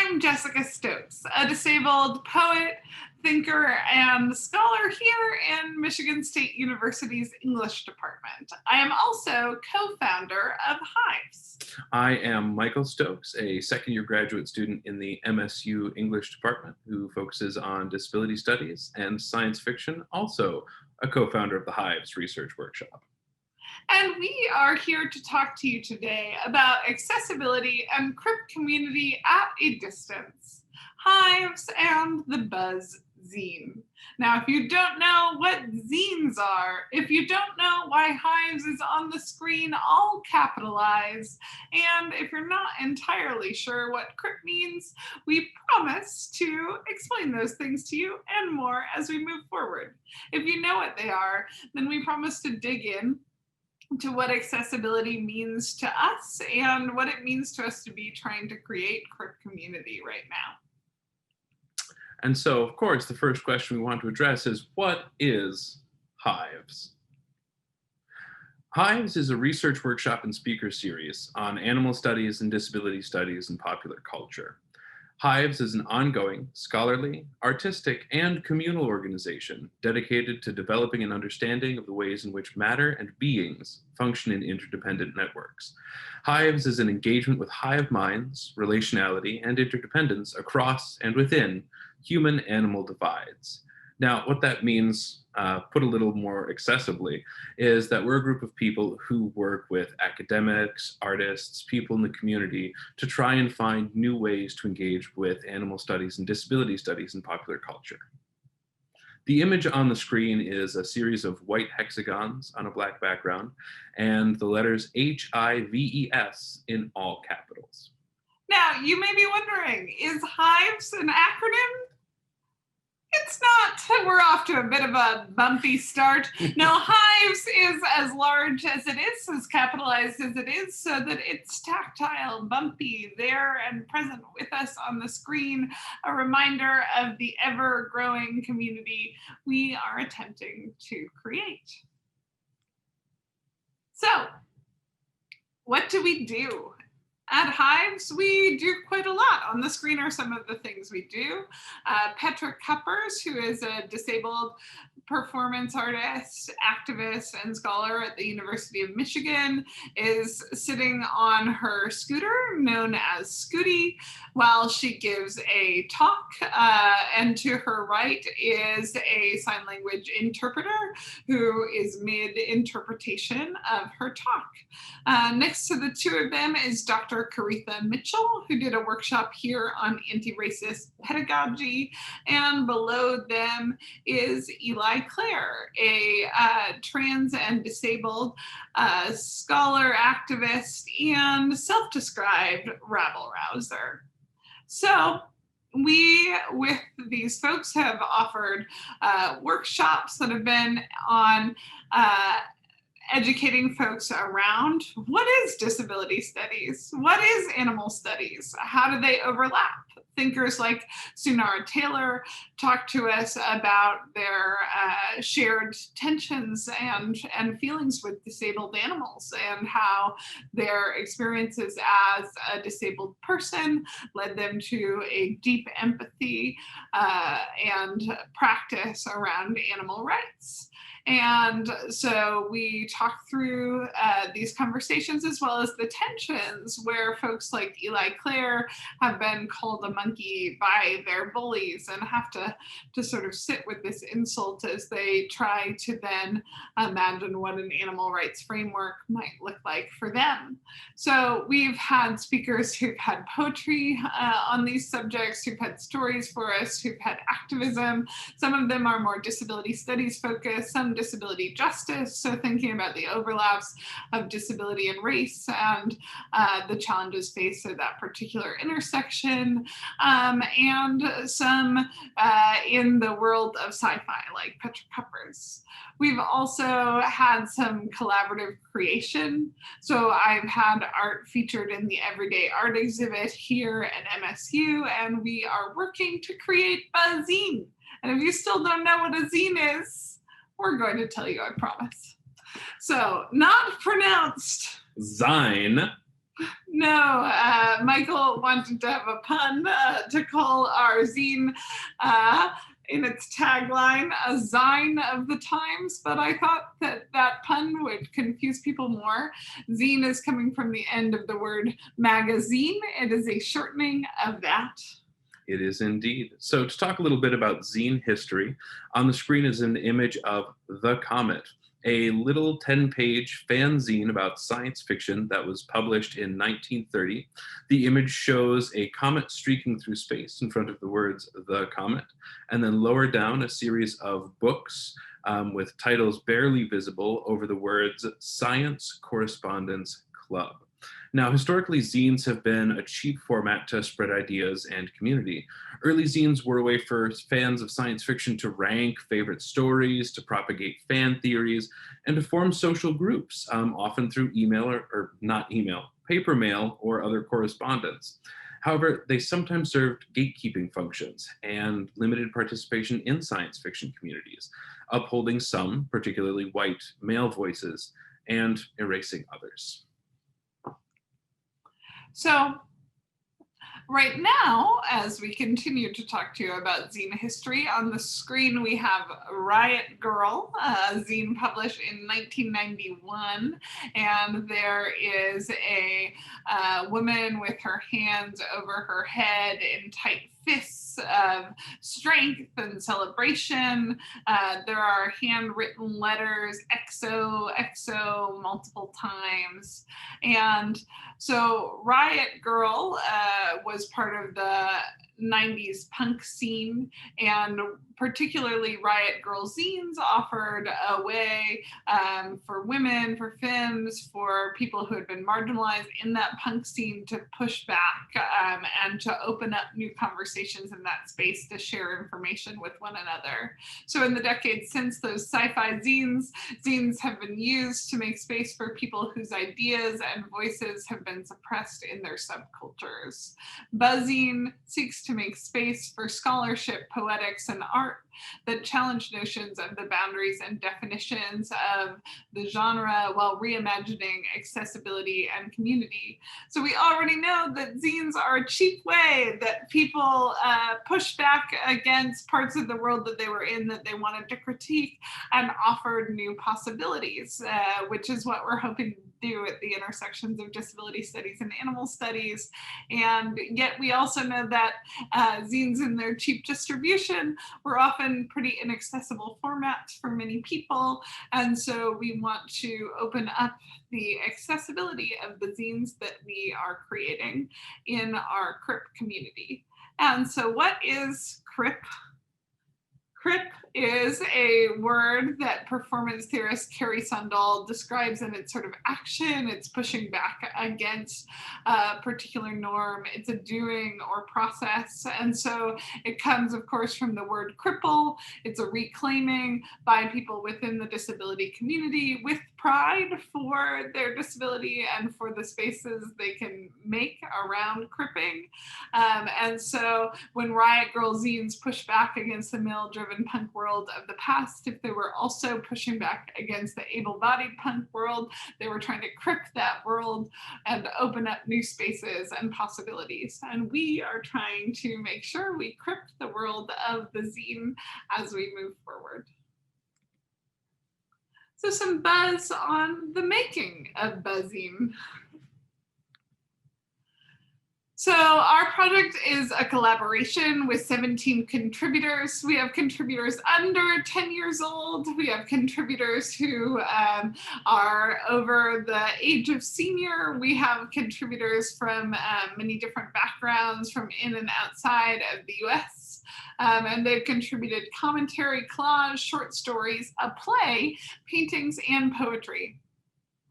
I'm Jessica Stokes, a disabled poet, thinker, and scholar here in Michigan State University's English department. I am also co-founder of HIVES. I am Michael Stokes, a second-year graduate student in the MSU English department who focuses on disability studies and science fiction, also a co-founder of the HIVES research workshop. And we are here to talk to you today about accessibility and Crip community at a distance, HIVES and the Buzz-Zine. Now, if you don't know what zines are, if you don't know why HIVES is on the screen all capitalized, and if you're not entirely sure what Crip means, we promise to explain those things to you and more as we move forward. If you know what they are, then we promise to dig in to what accessibility means to us and what it means to us to be trying to create Crip community right now. And so, of course, the first question we want to address is, what is HIVES? HIVES is a research workshop and speaker series on animal studies and disability studies in popular culture. HIVES is an ongoing, scholarly, artistic, and communal organization dedicated to developing an understanding of the ways in which matter and beings function in interdependent networks. HIVES is an engagement with hive minds, relationality, and interdependence across and within human-animal divides. Now, what that means, put a little more accessibly, is that we're a group of people who work with academics, artists, people in the community to try and find new ways to engage with animal studies and disability studies in popular culture. The image on the screen is a series of white hexagons on a black background and the letters HIVES in all capitals. Now, you may be wondering, is HIVES an acronym? It's not. We're off to a bit of a bumpy start. No, HIVES is as large as it is, as capitalized as it is, so that it's tactile, bumpy, there and present with us on the screen, a reminder of the ever-growing community we are attempting to create. So, what do we do? At HIVES, we do quite a lot. On the screen are some of the things we do. Petra Kuppers, who is a disabled performance artist, activist, and scholar at the University of Michigan, is sitting on her scooter, known as Scooty, while she gives a talk. And to her right is a sign language interpreter who is mid-interpretation of her talk. Next to the two of them is Dr. Caritha Mitchell, who did a workshop here on anti-racist pedagogy, and below them is Eli Clare, a trans and disabled scholar, activist, and self-described rabble-rouser. So we, with these folks, have offered workshops that have been on educating folks around what is disability studies, what is animal studies, how do they overlap. Thinkers like Sunara Taylor talk to us about their shared tensions and feelings with disabled animals and how their experiences as a disabled person led them to a deep empathy and practice around animal rights. And so we talk through these conversations as well as the tensions where folks like Eli Clare have been called a monkey by their bullies and have to sort of sit with this insult as they try to then imagine what an animal rights framework might look like for them. So we've had speakers who've had poetry on these subjects, who've had stories for us, who've had activism. Some of them are more disability studies focused, some disability justice, so thinking about the overlaps of disability and race and the challenges faced at that particular intersection, and some in the world of sci-fi, like Petra Kuppers. We've also had some collaborative creation. So I've had art featured in the Everyday Art exhibit here at MSU, and we are working to create Buzz-Zine. And if you still don't know what a zine is, we're going to tell you, I promise. So, not pronounced Zine. No, Michael wanted to have a pun to call our zine uh, in its tagline a Zine of the Times, but I thought that that pun would confuse people more. Zine is coming from the end of the word magazine. It is a shortening of that. It is indeed. So, to talk a little bit about zine history, on the screen is an image of The Comet, a little 10-page fanzine about science fiction that was published in 1930. The image shows a comet streaking through space in front of the words The Comet, and then lower down a series of books with titles barely visible over the words Science Correspondence Club. Now, historically, zines have been a cheap format to spread ideas and community. Early zines were a way for fans of science fiction to rank favorite stories, to propagate fan theories, and to form social groups, often through email or not email, paper mail, or other correspondence. However, they sometimes served gatekeeping functions and limited participation in science fiction communities, upholding some, particularly white male voices, and erasing others. So right now, as we continue to talk to you about zine history, on the screen we have Riot Girl, a zine published in 1991, and there is a woman with her hands over her head in tight fists of strength and celebration. There are handwritten letters, XO, XO, multiple times. And so Riot Girl was part of the 90s punk scene, and particularly Riot Girl zines offered a way for women, for femmes, for people who had been marginalized in that punk scene to push back and to open up new conversations in that space, to share information with one another. So in the decades since, those sci-fi zines have been used to make space for people whose ideas and voices have been suppressed in their subcultures. Buzz-Zine seeks to make space for scholarship, poetics, and art that challenge notions of the boundaries and definitions of the genre while reimagining accessibility and community. So we already know that zines are a cheap way that people pushed back against parts of the world that they were in that they wanted to critique and offered new possibilities, which is what we're hoping to do at the intersections of disability studies and animal studies. And yet we also know that zines in their cheap distribution were often pretty inaccessible formats for many people. And so we want to open up the accessibility of the zines that we are creating in our Crip community. And so what is Crip? Crip is a word that performance theorist Carrie Sundal describes in its sort of action. It's pushing back against a particular norm. It's a doing or process. And so it comes, of course, from the word cripple. It's a reclaiming by people within the disability community with pride for their disability and for the spaces they can make around cripping. And so when Riot Girl zines push back against the male-driven punk world of the past, if they were also pushing back against the able-bodied punk world, they were trying to crip that world and open up new spaces and possibilities. And we are trying to make sure we crip the world of the zine as we move forward. So some buzz on the making of Buzz-Zine. So our project is a collaboration with 17 contributors. We have contributors under 10 years old. We have contributors who are over the age of senior. We have contributors from many different backgrounds from in and outside of the US. And they've contributed commentary, collage, short stories, a play, paintings, and poetry.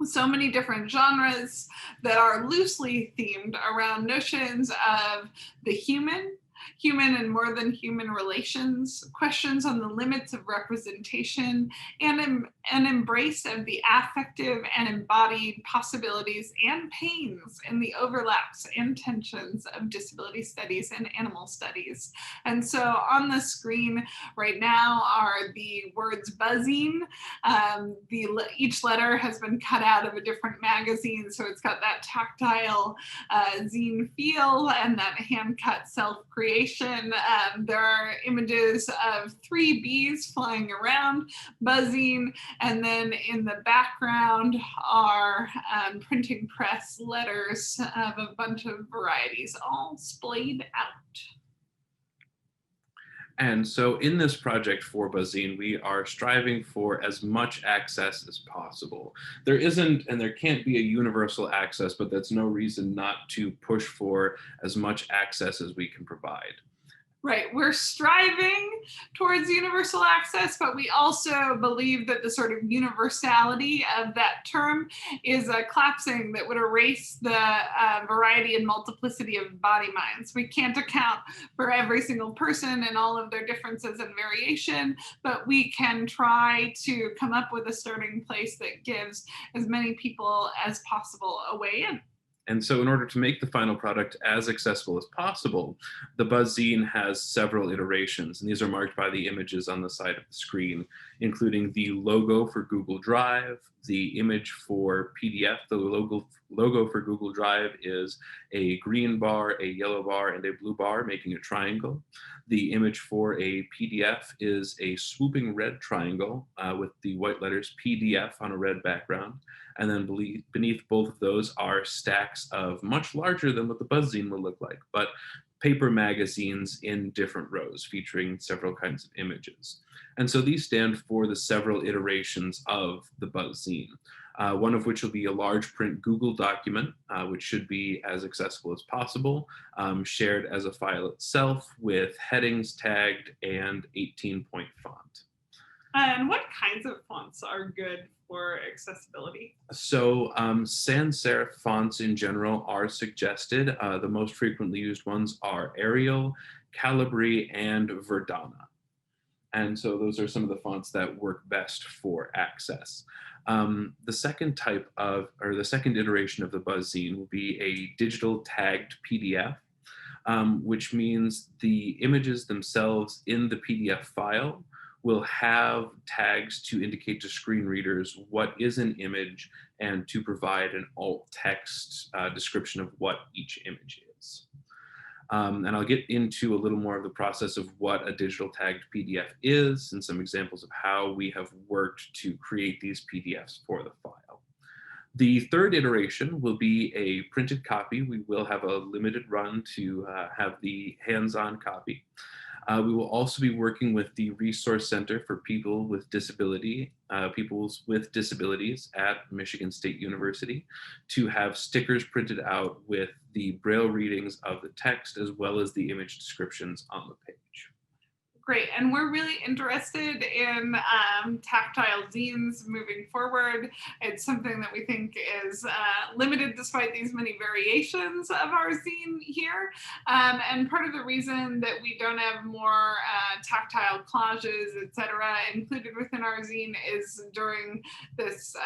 So many different genres that are loosely themed around notions of the human, human and more than human relations, questions on the limits of representation, and an embrace of the affective and embodied possibilities and pains in the overlaps and tensions of disability studies and animal studies. And so on the screen right now are the words Buzz-Zine. Each letter has been cut out of a different magazine, so it's got that tactile zine feel and that hand-cut self-creation. There are images of 3 bees flying around, buzzing, and then in the background are printing press letters of a bunch of varieties, all splayed out. And so in this project for Buzz-Zine, we are striving for as much access as possible. There isn't and there can't be a universal access, but that's no reason not to push for as much access as we can provide. Right, we're striving towards universal access, but we also believe that the sort of universality of that term is a collapsing that would erase the variety and multiplicity of body minds. We can't account for every single person and all of their differences and variation, but we can try to come up with a starting place that gives as many people as possible a way in. And so in order to make the final product as accessible as possible, the Buzz-Zine has several iterations, and these are marked by the images on the side of the screen, including the logo for Google Drive, the image for PDF. The logo for Google Drive is a green bar, a yellow bar, and a blue bar, making a triangle. The image for a PDF is a swooping red triangle with the white letters PDF on a red background. And then beneath both of those are stacks of much larger than what the Buzz-Zine will look like, but paper magazines in different rows featuring several kinds of images. And so these stand for the several iterations of the Buzz-Zine, one of which will be a large print Google document, which should be as accessible as possible, shared as a file itself with headings tagged and 18-point font. And what kinds of fonts are good for accessibility? So sans serif fonts in general are suggested. The most frequently used ones are Arial, Calibri, and Verdana. And so those are some of the fonts that work best for access. The second type of, or the second iteration of the Buzz-Zine will be a digital tagged PDF, which means the images themselves in the PDF file will have tags to indicate to screen readers what is an image and to provide an alt text description of what each image is. And I'll get into a little more of the process of what a digital tagged PDF is and some examples of how we have worked to create these PDFs for the file. The third iteration will be a printed copy. We will have a limited run to have the hands-on copy. We will also be working with the Resource Center for People with Disabilities at Michigan State University to have stickers printed out with the Braille readings of the text as well as the image descriptions on the page. Great, and we're really interested in tactile zines moving forward. It's something that we think is limited despite these many variations of our zine here. And part of the reason that we don't have more tactile collages, etc., included within our zine is during this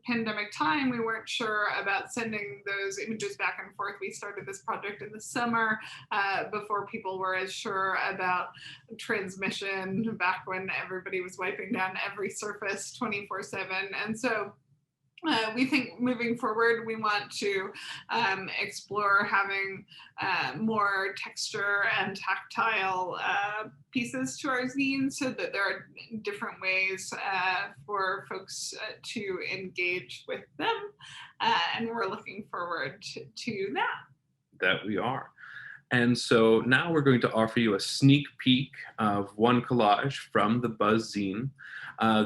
pandemic time, we weren't sure about sending those images back and forth. We started this project in the summer before people were as sure about transmission, back when everybody was wiping down every surface 24/7. And so we think moving forward, we want to explore having more texture and tactile pieces to our zine so that there are different ways for folks to engage with them. And we're looking forward to that. That we are. And so now we're going to offer you a sneak peek of one collage from the Buzz-Zine.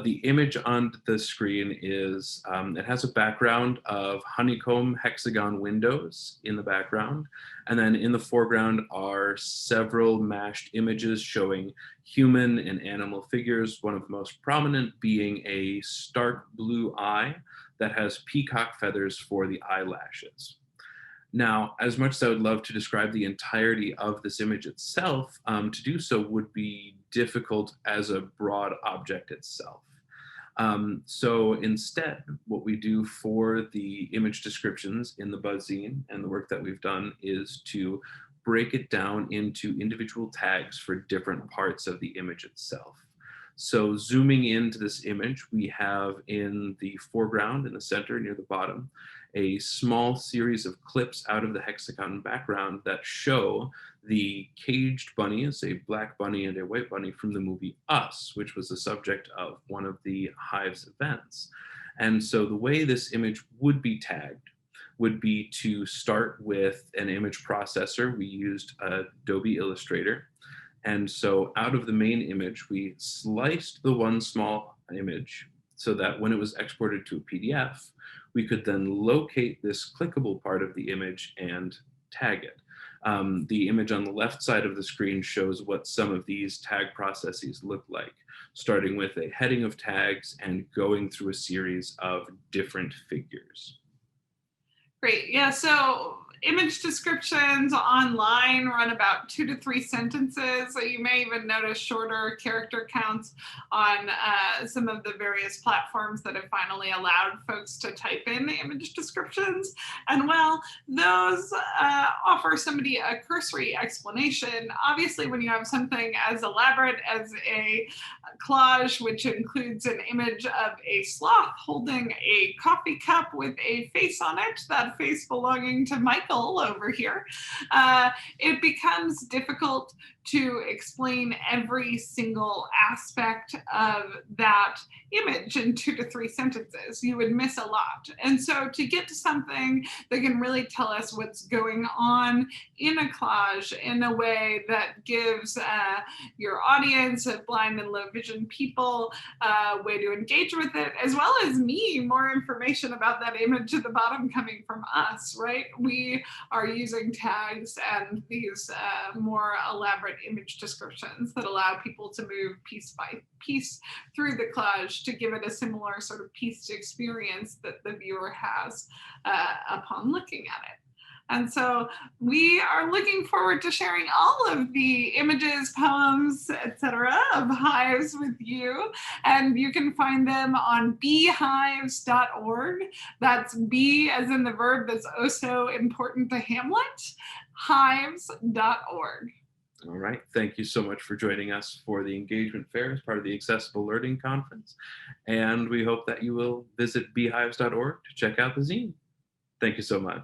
The image on the screen is, it has a background of honeycomb hexagon windows in the background. And then in the foreground are several mashed images showing human and animal figures, one of the most prominent being a stark blue eye that has peacock feathers for the eyelashes. Now, as much as I would love to describe the entirety of this image itself, to do so would be difficult as a broad object itself. So instead, what we do for the image descriptions in the Buzz-Zine and the work that we've done is to break it down into individual tags for different parts of the image itself. So zooming into this image, we have in the foreground, in the center near the bottom, a small series of clips out of the hexagon background that show the caged bunnies, a black bunny and a white bunny from the movie Us, which was the subject of one of the Hives events. And so the way this image would be tagged would be to start with an image processor. We used Adobe Illustrator. And so out of the main image, we sliced the one small image so that when it was exported to a PDF, we could then locate this clickable part of the image and tag it. The image on the left side of the screen shows what some of these tag processes look like, starting with a heading of tags and going through a series of different figures. Great. Yeah. So image descriptions online run about 2 to 3 sentences. So you may even notice shorter character counts on some of the various platforms that have finally allowed folks to type in image descriptions. And while those offer somebody a cursory explanation, obviously when you have something as elaborate as a collage, which includes an image of a sloth holding a coffee cup with a face on it, that face belonging to Michael over here, it becomes difficult to explain every single aspect of that image in 2 to 3 sentences. You would miss a lot. And so to get to something that can really tell us what's going on in a collage in a way that gives your audience of blind and low vision people a way to engage with it, as well as me, more information about that image at the bottom coming from us, right? We are using tags and these more elaborate image descriptions that allow people to move piece by piece through the collage to give it a similar sort of pieced experience that the viewer has upon looking at it. And so we are looking forward to sharing all of the images, poems, etc. of Hives with you. And you can find them on beehives.org. That's B as in the verb that's oh so important to Hamlet, hives.org. All right. Thank you so much for joining us for the Engagement Fair as part of the Accessible Learning Conference. And we hope that you will visit beehives.org to check out the zine. Thank you so much.